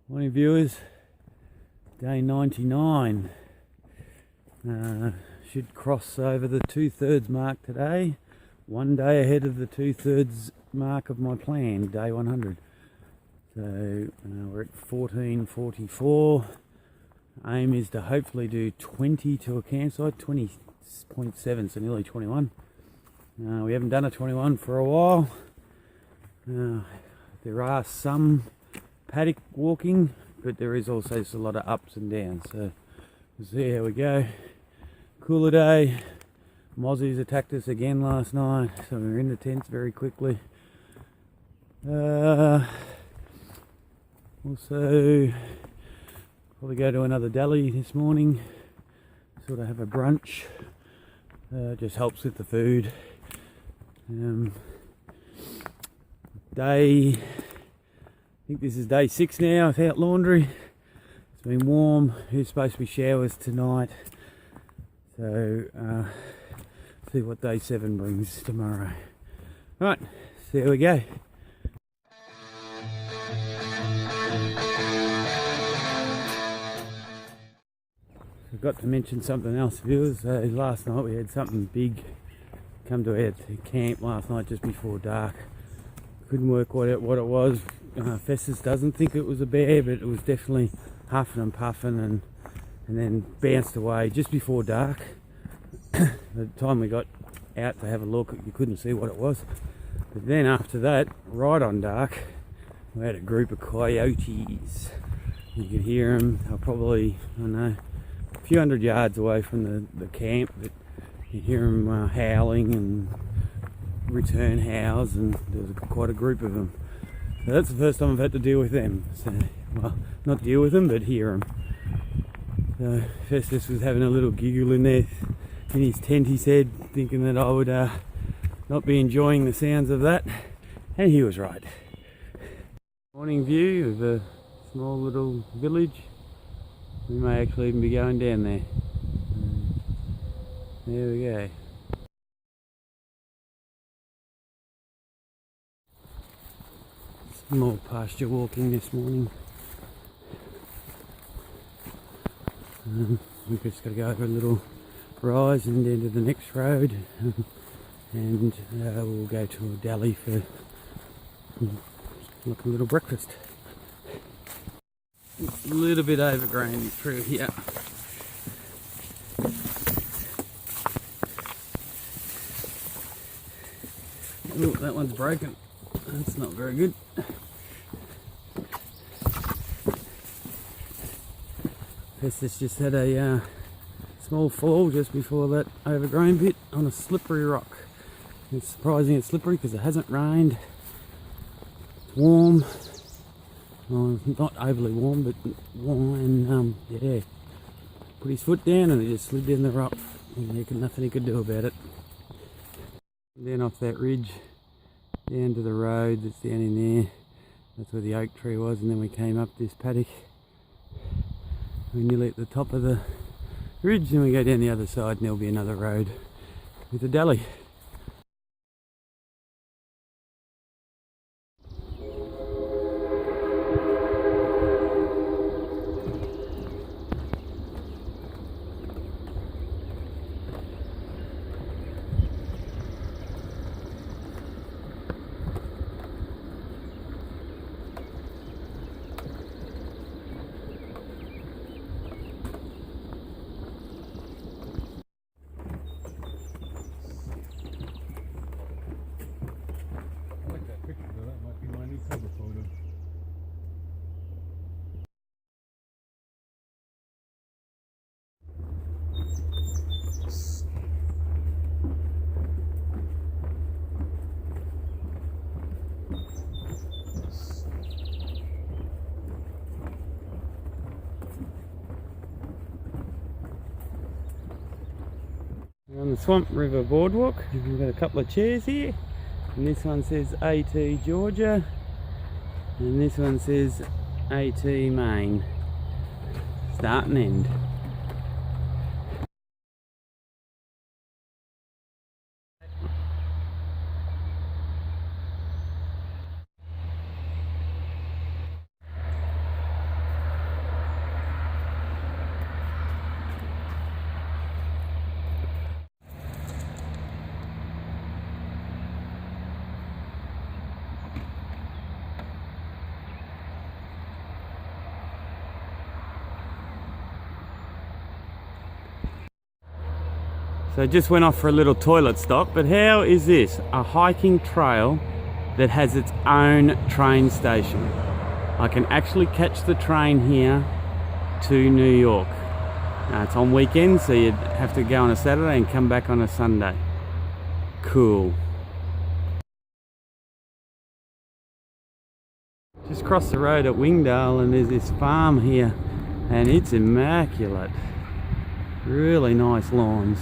Morning viewers, day 99. Should cross over the 2/3 mark today, one day ahead of the 2/3 mark of my plan, day 100. So we're at 14:44. Aim is to hopefully do 20 to a campsite, 20.7, so nearly 21. We haven't done a 21 for a while. There are some paddock walking, but there is also just a lot of ups and downs, so we'll see how we go. Cooler day. Mozzies attacked us again last night, so we were in the tents very quickly. Also probably go to another deli this morning, sort of have a brunch. Just helps with the food. I think this is day 6 now without laundry. It's been warm. There's supposed to be showers tonight, so see what day 7 brings tomorrow. Right, so here we go. Forgot to mention something else, viewers. Last night we had something big come to our camp last night just before dark. Couldn't work out what it was. Festus doesn't think it was a bear, but it was definitely huffing and puffing and then bounced away just before dark. By the time we got out to have a look, you couldn't see what it was. But then after that, right on dark, we had a group of coyotes. You could hear them. They were probably, I don't know, a few hundred yards away from the camp, but you hear them howling and return howls, and there was quite a group of them. So that's the first time I've had to deal with them. So, well, not deal with them, but hear them. So Festus was having a little giggle in there, in his tent, he said, thinking that I would not be enjoying the sounds of that, and he was right. Morning view of a small little village. We may actually even be going down there. There we go. Some more pasture walking this morning. We've just got to go over a little rise and into the next road, and we'll go to a deli for like a little breakfast. It's a little bit overgrown through here. Oh, that one's broken. That's not very good. Festus just had a small fall just before that overgrown bit on a slippery rock. It's surprising it's slippery because it hasn't rained. It's warm. Well, not overly warm, but warm, and yeah. Put his foot down and it just slid in the rock, and nothing he could do about it. And then off that ridge down to the road that's down in there, that's where the oak tree was, and then we came up this paddock. We're nearly at the top of the ridge, and we go down the other side and there'll be another road with a deli. We're on the Swamp River Boardwalk. We've got a couple of chairs here, and this one says AT Georgia, and this one says AT Maine. Start and end. So I just went off for a little toilet stop, but how is this? A hiking trail that has its own train station. I can actually catch the train here to New York. It's on weekends, so you'd have to go on a Saturday and come back on a Sunday. Cool. Just crossed the road at Wingdale and there's this farm here and it's immaculate. Really nice lawns.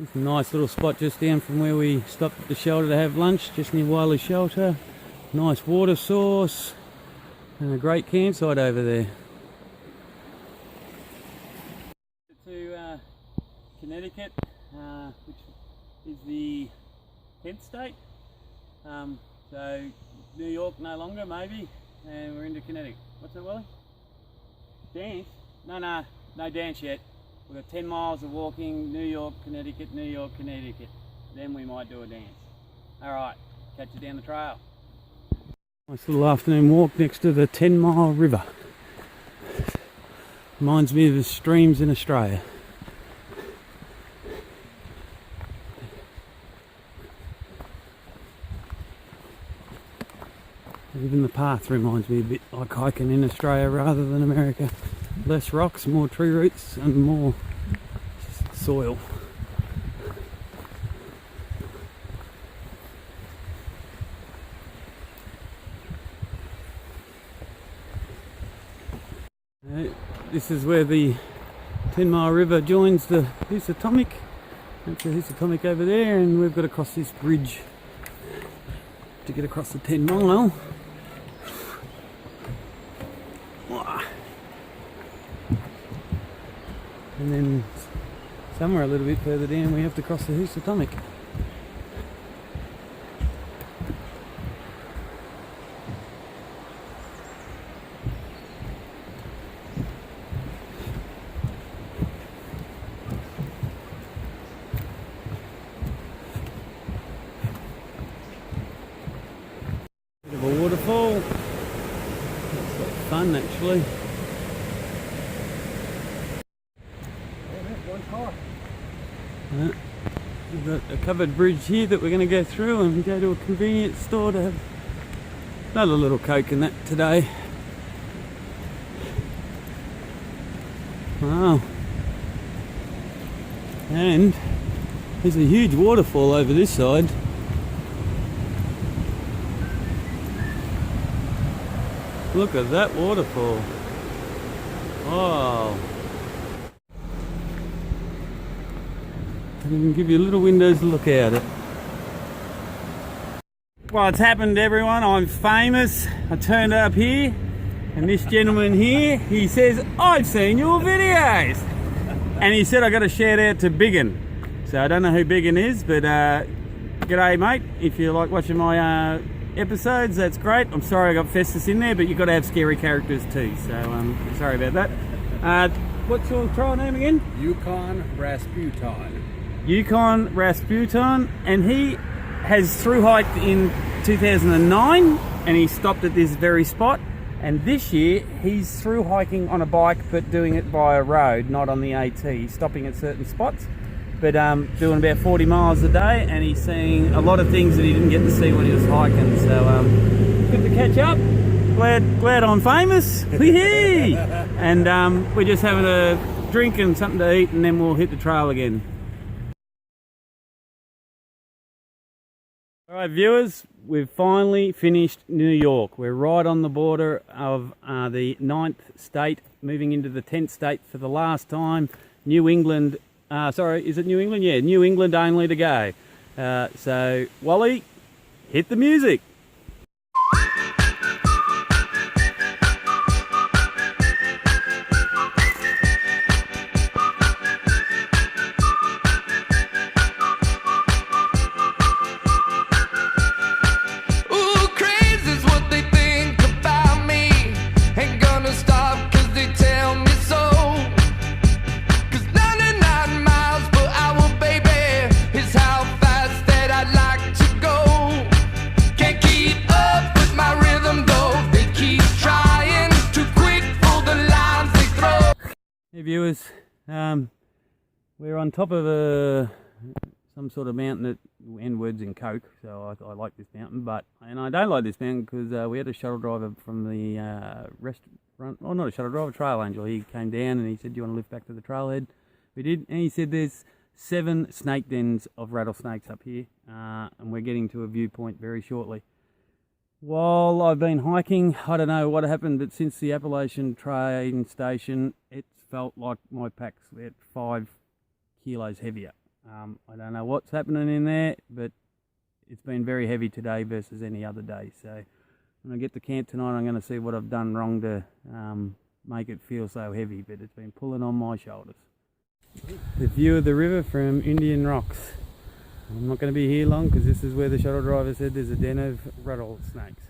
It's a nice little spot just down from where we stopped at the shelter to have lunch, just near Wiley Shelter. Nice water source and a great campsite over there. To Connecticut, which is the 10th state. So New York no longer maybe, and we're into Connecticut. What's that, Wally? Dance? No dance yet. We've got 10 miles of walking, New York, Connecticut, New York, Connecticut. Then we might do a dance. Alright, catch you down the trail. Nice little afternoon walk next to the 10-mile river. Reminds me of the streams in Australia. Even the path reminds me a bit like hiking in Australia rather than America. Less rocks, more tree roots and more soil. This is where the 10-mile river joins the Housatonic. That's the Housatonic over there, and we've got to cross this bridge to get across the 10-mile. And then somewhere a little bit further down we have to cross the Housatonic. Bit of a waterfall. It's quite fun actually. We've got a covered bridge here that we're going to go through and go to a convenience store to have another little Coke and that today. Wow. And there's a huge waterfall over this side. Look at that waterfall. Wow. And we can give you a little window to look out at. Well, it's happened everyone, I'm famous. I turned up here and this gentleman here, he says, I've seen your videos. And he said I got a shout out to Biggin. So I don't know who Biggin is, but g'day mate. If you like watching my episodes, that's great. I'm sorry I got Festus in there, but you've got to have scary characters too. So sorry about that. What's your trial name again? Yukon Rasputin. Yukon Rasputin, and he has thru hiked in 2009 and he stopped at this very spot, and this year he's thru hiking on a bike but doing it by a road, not on the AT. He's stopping at certain spots but doing about 40 miles a day, and he's seeing a lot of things that he didn't get to see when he was hiking. So good to catch up. Glad I'm famous. And we're just having a drink and something to eat, and then we'll hit the trail again. Alright viewers, we've finally finished New York. We're right on the border of the 9th state, moving into the 10th state for the last time. New England, sorry, is it New England? Yeah, New England only to go. So, Wally, hit the music. Ooh, crazy's what they think about me. Ain't gonna stop 'cause they viewers, we're on top of some sort of mountain that ends in Coke, so I like this mountain, and I don't like this mountain because we had a shuttle driver from the restaurant, oh not a shuttle driver, trail angel. He came down and he said, do you want to lift back to the trailhead? We did, and he said there's 7 snake dens of rattlesnakes up here, and we're getting to a viewpoint very shortly. While I've been hiking, I don't know what happened, but since the Appalachian Trail station, it's felt like my pack's at 5 kilos heavier. I don't know what's happening in there, but it's been very heavy today versus any other day. So when I get to camp tonight, I'm going to see what I've done wrong to make it feel so heavy, but it's been pulling on my shoulders. The view of the river from Indian Rocks. I'm not going to be here long because this is where the shuttle driver said there's a den of rattlesnakes.